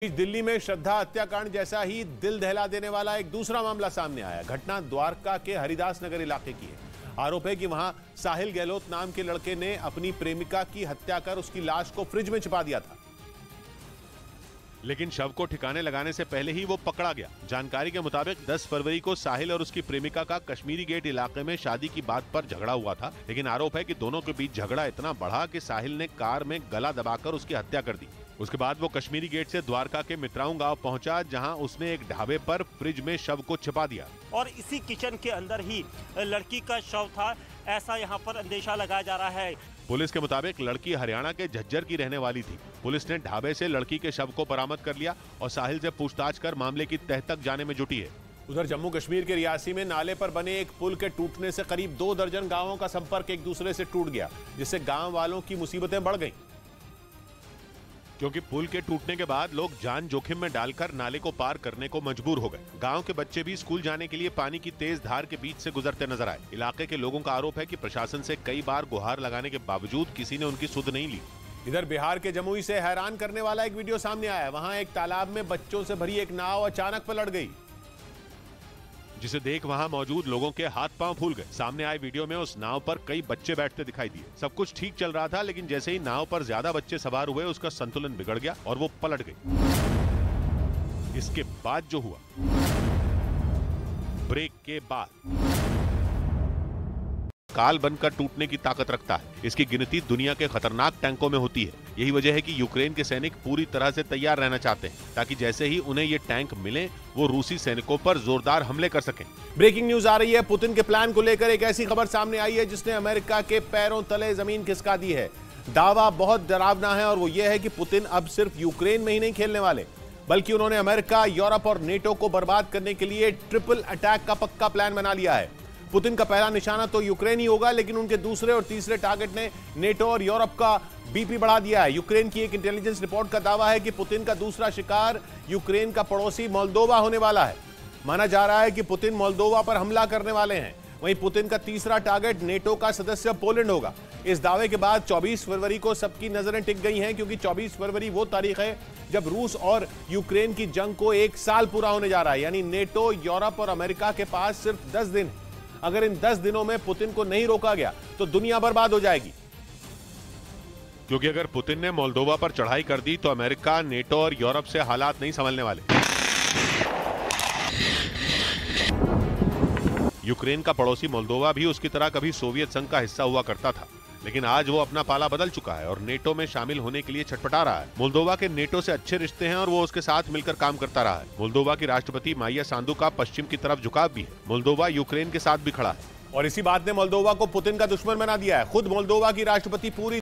दिल्ली में श्रद्धा हत्याकांड जैसा ही दिल दहला देने वाला एक दूसरा मामला सामने आया। घटना द्वारका के हरिदास नगर इलाके की है। आरोप है कि वहां साहिल गहलोत नाम के लड़के ने अपनी प्रेमिका की हत्या कर उसकी लाश को फ्रिज में छिपा दिया था, लेकिन शव को ठिकाने लगाने से पहले ही वो पकड़ा गया। जानकारी के मुताबिक 10 फरवरी को साहिल और उसकी प्रेमिका का कश्मीरी गेट इलाके में शादी की बात पर झगड़ा हुआ था, लेकिन आरोप है कि दोनों के बीच झगड़ा इतना बढ़ा कि साहिल ने कार में गला दबाकर उसकी हत्या कर दी। उसके बाद वो कश्मीरी गेट से द्वारका के मित्राऊं गांव पहुंचा, जहां उसने एक ढाबे पर फ्रिज में शव को छिपा दिया और इसी किचन के अंदर ही लड़की का शव था, ऐसा यहां पर अंदेशा लगाया जा रहा है। पुलिस के मुताबिक लड़की हरियाणा के झज्जर की रहने वाली थी। पुलिस ने ढाबे से लड़की के शव को बरामद कर लिया और साहिल से पूछताछ कर मामले की तह तक जाने में जुटी है। उधर जम्मू कश्मीर के रियासी में नाले पर बने एक पुल के टूटने से करीब 2 दर्जन गांवों का संपर्क एक दूसरे से टूट गया, जिससे गांव वालों की मुसीबतें बढ़ गईं। क्योंकि पुल के टूटने के बाद लोग जान जोखिम में डालकर नाले को पार करने को मजबूर हो गए। गांव के बच्चे भी स्कूल जाने के लिए पानी की तेज धार के बीच से गुजरते नजर आए। इलाके के लोगों का आरोप है कि प्रशासन से कई बार गुहार लगाने के बावजूद किसी ने उनकी सुध नहीं ली। इधर बिहार के जमुई से हैरान करने वाला एक वीडियो सामने आया। वहां एक तालाब में बच्चों से भरी एक नाव अचानक पलट गई, जिसे देख वहां मौजूद लोगों के हाथ पांव फूल गए। सामने आए वीडियो में उस नाव पर कई बच्चे बैठते दिखाई दिए। सब कुछ ठीक चल रहा था, लेकिन जैसे ही नाव पर ज्यादा बच्चे सवार हुए, उसका संतुलन बिगड़ गया और वो पलट गई। इसके बाद जो हुआ, ब्रेक के बाद काल बनकर टूटने की ताकत रखता है। इसकी गिनती दुनिया के खतरनाक टैंकों में होती है। यही वजह है कि यूक्रेन के सैनिक पूरी तरह से तैयार रहना चाहते हैं, ताकि जैसे ही उन्हें ये टैंक मिले, वो रूसी सैनिकों पर जोरदार हमले कर सकें। ब्रेकिंग न्यूज आ रही है। पुतिन के प्लान को लेकर एक ऐसी खबर सामने आई है जिसने अमेरिका के पैरों तले जमीन खिसका दी है। दावा बहुत डरावना है और वो ये है कि पुतिन अब सिर्फ यूक्रेन में ही नहीं खेलने वाले, बल्कि उन्होंने अमेरिका, यूरोप और नेटो को बर्बाद करने के लिए ट्रिपल अटैक का पक्का प्लान बना लिया है। पुतिन का पहला निशाना तो यूक्रेन ही होगा, लेकिन उनके दूसरे और तीसरे टारगेट ने नेटो और यूरोप का बीपी बढ़ा दिया है। यूक्रेन की एक इंटेलिजेंस रिपोर्ट का दावा है कि पुतिन का दूसरा शिकार यूक्रेन का पड़ोसी मोल्दोवा होने वाला है। माना जा रहा है कि पुतिन मोल्दोवा पर हमला करने वाले हैं। वहीं पुतिन का तीसरा टारगेट नेटो का सदस्य पोलैंड होगा। इस दावे के बाद 24 फरवरी को सबकी नजरें टिक गई हैं, क्योंकि 24 फरवरी वो तारीख है जब रूस और यूक्रेन की जंग को 1 साल पूरा होने जा रहा है। यानी नेटो, यूरोप और अमेरिका के पास सिर्फ 10 दिन है। अगर इन 10 दिनों में पुतिन को नहीं रोका गया तो दुनिया बर्बाद हो जाएगी। क्योंकि अगर पुतिन ने मोल्दोवा पर चढ़ाई कर दी तो अमेरिका, नेटो और यूरोप से हालात नहीं संभलने वाले। यूक्रेन का पड़ोसी मोल्दोवा भी उसकी तरह कभी सोवियत संघ का हिस्सा हुआ करता था, लेकिन आज वो अपना पाला बदल चुका है और नेटो में शामिल होने के लिए छटपटा रहा है। मोल्दोवा के नेटो से अच्छे रिश्ते हैं और वो उसके साथ मिलकर काम करता रहा है। मोल्दोवा की राष्ट्रपति माइया सांदू का पश्चिम की तरफ झुकाव भी है। मोल्दोवा यूक्रेन के साथ भी खड़ा है और इसी बात ने मोल्दोवा को पुतिन का दुश्मन बना दिया है। खुद मोल्दोवा की राष्ट्रपति पूरी